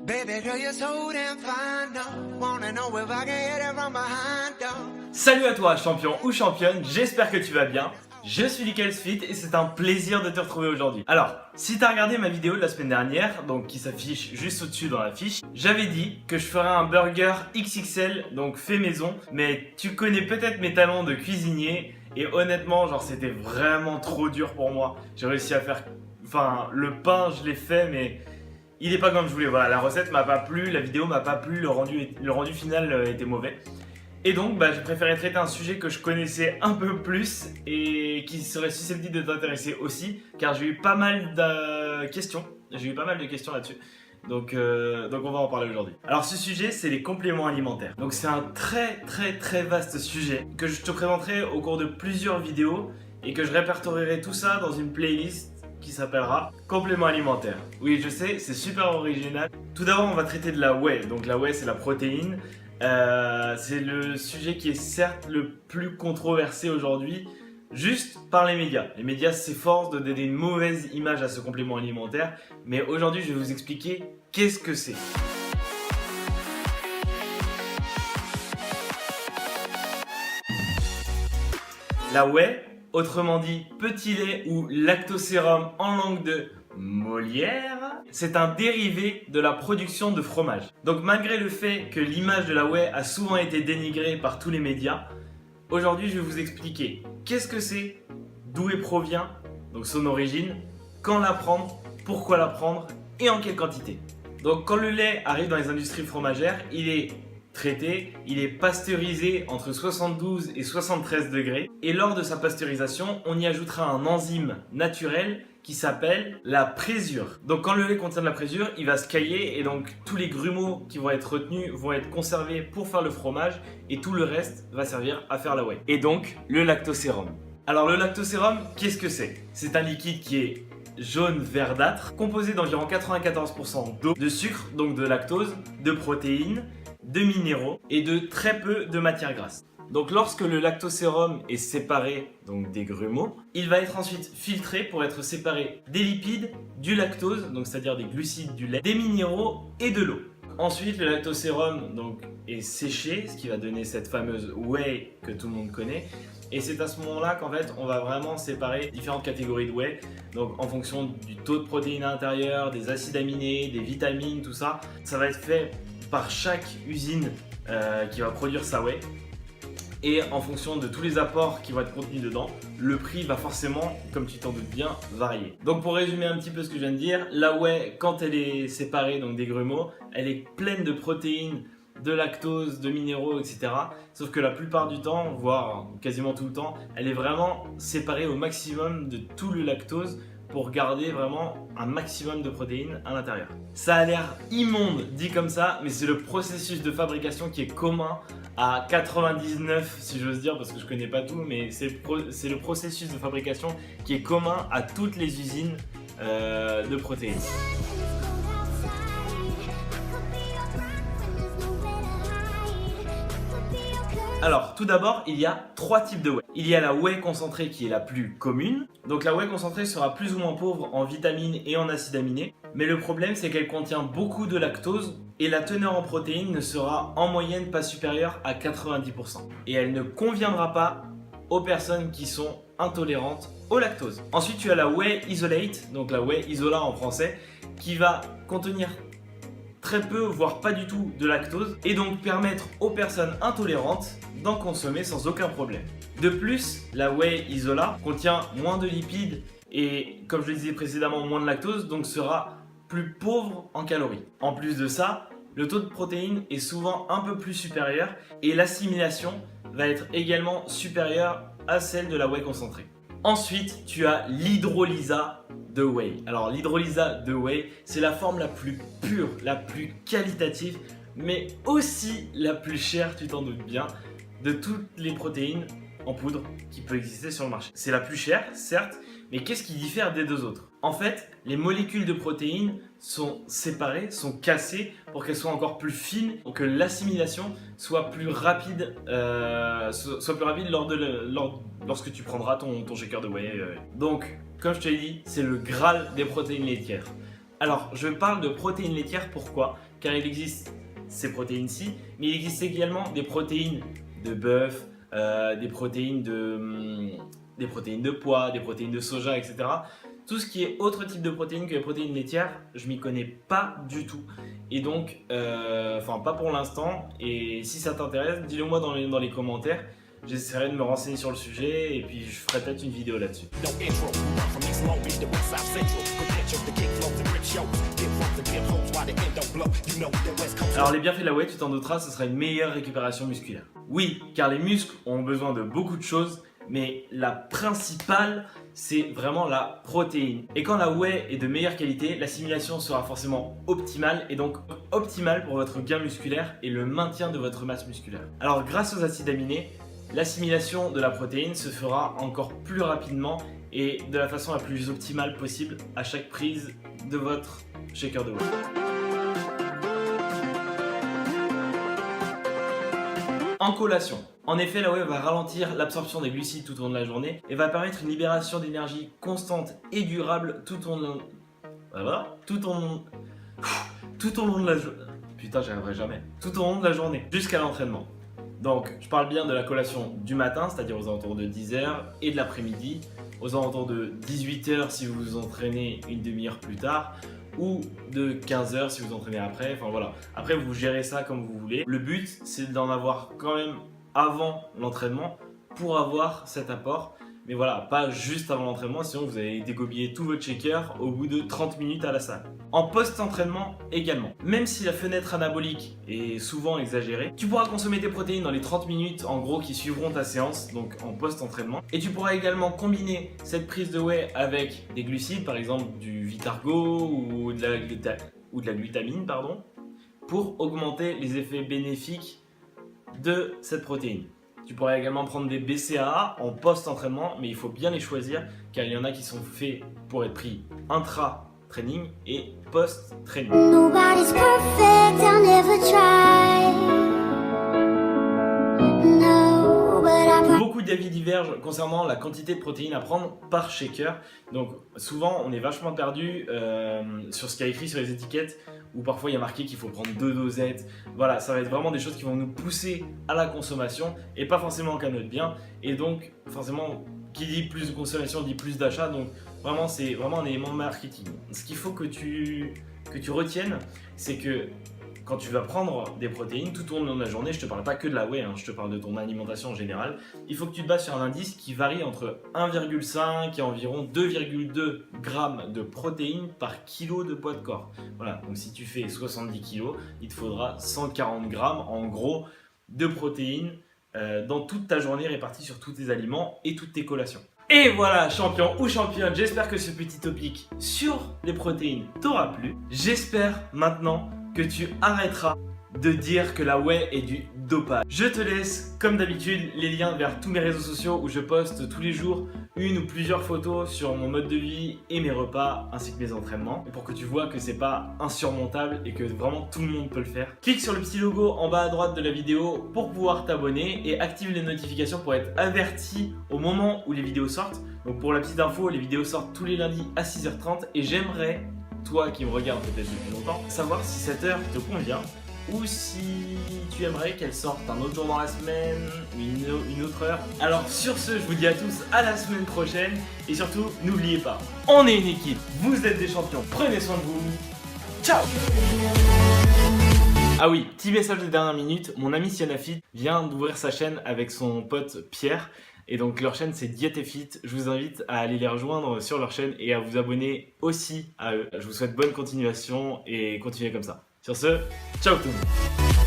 Baby girl, you're so damn fine, no. Wanna know if I can hit it from behind, though. Salut à toi champion ou championne, j'espère que tu vas bien. Je suis LickelsFit et c'est un plaisir de te retrouver aujourd'hui. Alors, si tu as regardé ma vidéo de la semaine dernière, donc qui s'affiche juste au-dessus dans la fiche, j'avais dit que je ferais un burger XXL, donc fait maison, mais tu connais peut-être mes talents de cuisinier et honnêtement, genre c'était vraiment trop dur pour moi. J'ai réussi à faire, enfin le pain je l'ai fait mais il est pas comme je voulais. Voilà, la recette m'a pas plu, la vidéo m'a pas plu, le rendu final était mauvais. Et donc, j'ai préféré traiter un sujet que je connaissais un peu plus et qui serait susceptible de t'intéresser aussi, car j'ai eu pas mal de questions. J'ai eu pas mal de questions là-dessus. Donc on va en parler aujourd'hui. Alors ce sujet, c'est les compléments alimentaires. Donc c'est un très vaste sujet que je te présenterai au cours de plusieurs vidéos et que je répertorierai tout ça dans une playlist qui s'appellera compléments alimentaires. Oui, je sais, c'est super original. Tout d'abord, on va traiter de la whey. Donc la whey, c'est la protéine. C'est le sujet qui est certes le plus controversé aujourd'hui, juste par les médias. Les médias s'efforcent de donner une mauvaise image à ce complément alimentaire, mais aujourd'hui je vais vous expliquer qu'est-ce que c'est. La whey, autrement dit petit lait ou lactosérum en langue de Molière, c'est un dérivé de la production de fromage. Donc malgré le fait que l'image de la whey a souvent été dénigrée par tous les médias, aujourd'hui je vais vous expliquer qu'est-ce que c'est, d'où elle provient, donc son origine, quand la prendre, pourquoi la prendre et en quelle quantité. Donc quand le lait arrive dans les industries fromagères, il est traité, il est pasteurisé entre 72 et 73 degrés et lors de sa pasteurisation, on y ajoutera un enzyme naturel qui s'appelle la présure. Donc quand le lait contient de la présure, il va se cailler et donc tous les grumeaux qui vont être retenus vont être conservés pour faire le fromage et tout le reste va servir à faire la whey. Et donc le lactosérum. Alors le lactosérum, qu'est-ce que c'est? C'est un liquide qui est jaune verdâtre, composé d'environ 94% d'eau, de sucre, donc de lactose, de protéines, de minéraux et de très peu de matières grasses. Donc lorsque le lactosérum est séparé donc des grumeaux, il va être ensuite filtré pour être séparé des lipides, du lactose, donc c'est-à-dire des glucides du lait, des minéraux et de l'eau. Ensuite le lactosérum donc est séché, ce qui va donner cette fameuse whey que tout le monde connaît. Et c'est à ce moment-là qu'en fait on va vraiment séparer différentes catégories de whey, donc en fonction du taux de protéines à l'intérieur, des acides aminés, des vitamines, tout ça. Ça va être fait par chaque usine qui va produire sa whey. Et en fonction de tous les apports qui vont être contenus dedans, le prix va forcément, comme tu t'en doutes bien, varier. Donc pour résumer un petit peu ce que je viens de dire, la whey, quand elle est séparée donc des grumeaux, elle est pleine de protéines, de lactose, de minéraux, etc. Sauf que la plupart du temps, voire quasiment tout le temps, elle est vraiment séparée au maximum de tout le lactose pour garder vraiment un maximum de protéines à l'intérieur. Ça a l'air immonde dit comme ça, mais c'est le processus de fabrication qui est commun à 99, si j'ose dire, parce que je connais pas tout, mais c'est le processus de fabrication qui est commun à toutes les usines de protéines. Alors, tout d'abord, il y a trois types de whey. Il y a la whey concentrée qui est la plus commune. Donc la whey concentrée sera plus ou moins pauvre en vitamines et en acides aminés. Mais le problème, c'est qu'elle contient beaucoup de lactose et la teneur en protéines ne sera en moyenne pas supérieure à 90%. Et elle ne conviendra pas aux personnes qui sont intolérantes au lactose. Ensuite, tu as la whey isolate, donc la whey isola en français, qui va contenir très peu, voire pas du tout de lactose et donc permettre aux personnes intolérantes d'en consommer sans aucun problème. De plus, la whey isola contient moins de lipides et, comme je le disais précédemment, moins de lactose, donc sera plus pauvre en calories. En plus de ça, le taux de protéines est souvent un peu plus supérieur et l'assimilation va être également supérieure à celle de la whey concentrée. Ensuite, tu as l'hydrolysa de whey. Alors l'hydrolysa de whey, c'est la forme la plus pure, la plus qualitative, mais aussi la plus chère, tu t'en doutes bien, de toutes les protéines en poudre qui peut exister sur le marché. C'est la plus chère, certes, mais qu'est-ce qui diffère des deux autres? En fait, les molécules de protéines sont séparées, sont cassées pour qu'elles soient encore plus fines, pour que l'assimilation soit plus rapide, lorsque tu prendras ton shaker de whey. Donc, comme je te l'ai dit, c'est le Graal des protéines laitières. Alors, je parle de protéines laitières, pourquoi? Car il existe ces protéines-ci, mais il existe également des protéines de bœuf, des protéines de pois, des protéines de soja, etc. Tout ce qui est autre type de protéines que les protéines laitières, je m'y connais pas du tout. Et donc, enfin pas pour l'instant. Et si ça t'intéresse, dis-le moi dans les commentaires. J'essaierai de me renseigner sur le sujet et puis je ferai peut-être une vidéo là-dessus. Alors les bienfaits de la whey, tu t'en douteras, ce sera une meilleure récupération musculaire. Oui, car les muscles ont besoin de beaucoup de choses, mais la principale, c'est vraiment la protéine. Et quand la whey est de meilleure qualité, l'assimilation sera forcément optimale et donc optimale pour votre gain musculaire et le maintien de votre masse musculaire. Alors grâce aux acides aminés, l'assimilation de la protéine se fera encore plus rapidement et de la façon la plus optimale possible à chaque prise de votre shaker de whey. En collation. En effet, la whey va ralentir l'absorption des glucides tout au long de la journée et va permettre une libération d'énergie constante et durable tout au long de la journée. Putain, j'y arriverai jamais. Tout au long de la journée, jusqu'à l'entraînement. Donc, je parle bien de la collation du matin, c'est-à-dire aux alentours de 10h, et de l'après-midi, aux alentours de 18h si vous vous entraînez une demi-heure plus tard, ou de 15h si vous entraînez après, enfin voilà. Après, vous gérez ça comme vous voulez. Le but, c'est d'en avoir quand même avant l'entraînement pour avoir cet apport. Mais voilà, pas juste avant l'entraînement, sinon vous allez dégobiller tout votre shaker au bout de 30 minutes à la salle. En post-entraînement également. Même si la fenêtre anabolique est souvent exagérée, tu pourras consommer tes protéines dans les 30 minutes en gros qui suivront ta séance, donc en post-entraînement. Et tu pourras également combiner cette prise de whey avec des glucides, par exemple du Vitargo ou de la glutamine, pardon, pour augmenter les effets bénéfiques de cette protéine. Tu pourrais également prendre des BCAA en post-entraînement, mais il faut bien les choisir car il y en a qui sont faits pour être pris intra-training et post-training. Nobody's perfect, I'll never try. No, but beaucoup d'avis divergent concernant la quantité de protéines à prendre par shaker. Donc souvent on est vachement perdu sur ce qu'il y a écrit sur les étiquettes, où parfois il y a marqué qu'il faut prendre 2 dosettes. Voilà, ça va être vraiment des choses qui vont nous pousser à la consommation et pas forcément qu'à notre bien. Et donc forcément, qui dit plus de consommation dit plus d'achat. Donc vraiment, c'est vraiment un élément marketing. Ce qu'il faut que tu retiennes, c'est que quand tu vas prendre des protéines tout au long de la journée, je te parle pas que de la whey, hein, je te parle de ton alimentation en général, il faut que tu te bases sur un indice qui varie entre 1,5 et environ 2,2 grammes de protéines par kilo de poids de corps. Voilà, donc si tu fais 70 kg, il te faudra 140 grammes en gros de protéines dans toute ta journée répartie sur tous tes aliments et toutes tes collations. Et voilà, champion ou championne, j'espère que ce petit topic sur les protéines t'aura plu. J'espère maintenant que tu arrêteras de dire que la whey est du dopage. Je te laisse, comme d'habitude, les liens vers tous mes réseaux sociaux où je poste tous les jours une ou plusieurs photos sur mon mode de vie et mes repas ainsi que mes entraînements. Et pour que tu vois que c'est pas insurmontable et que vraiment tout le monde peut le faire. Clique sur le petit logo en bas à droite de la vidéo pour pouvoir t'abonner et active les notifications pour être averti au moment où les vidéos sortent. Donc pour la petite info, les vidéos sortent tous les lundis à 6h30 et j'aimerais, toi qui me regardes peut-être depuis longtemps, savoir si cette heure te convient ou si tu aimerais qu'elle sorte un autre jour dans la semaine ou une autre heure. Alors sur ce, je vous dis à tous à la semaine prochaine et surtout n'oubliez pas, on est une équipe, vous êtes des champions, prenez soin de vous, ciao. Ah oui, petit message de dernière minute, mon ami Sianafit vient d'ouvrir sa chaîne avec son pote Pierre. Et donc leur chaîne c'est Diète et Fit, je vous invite à aller les rejoindre sur leur chaîne et à vous abonner aussi à eux. Je vous souhaite bonne continuation et continuez comme ça. Sur ce, ciao tout le monde.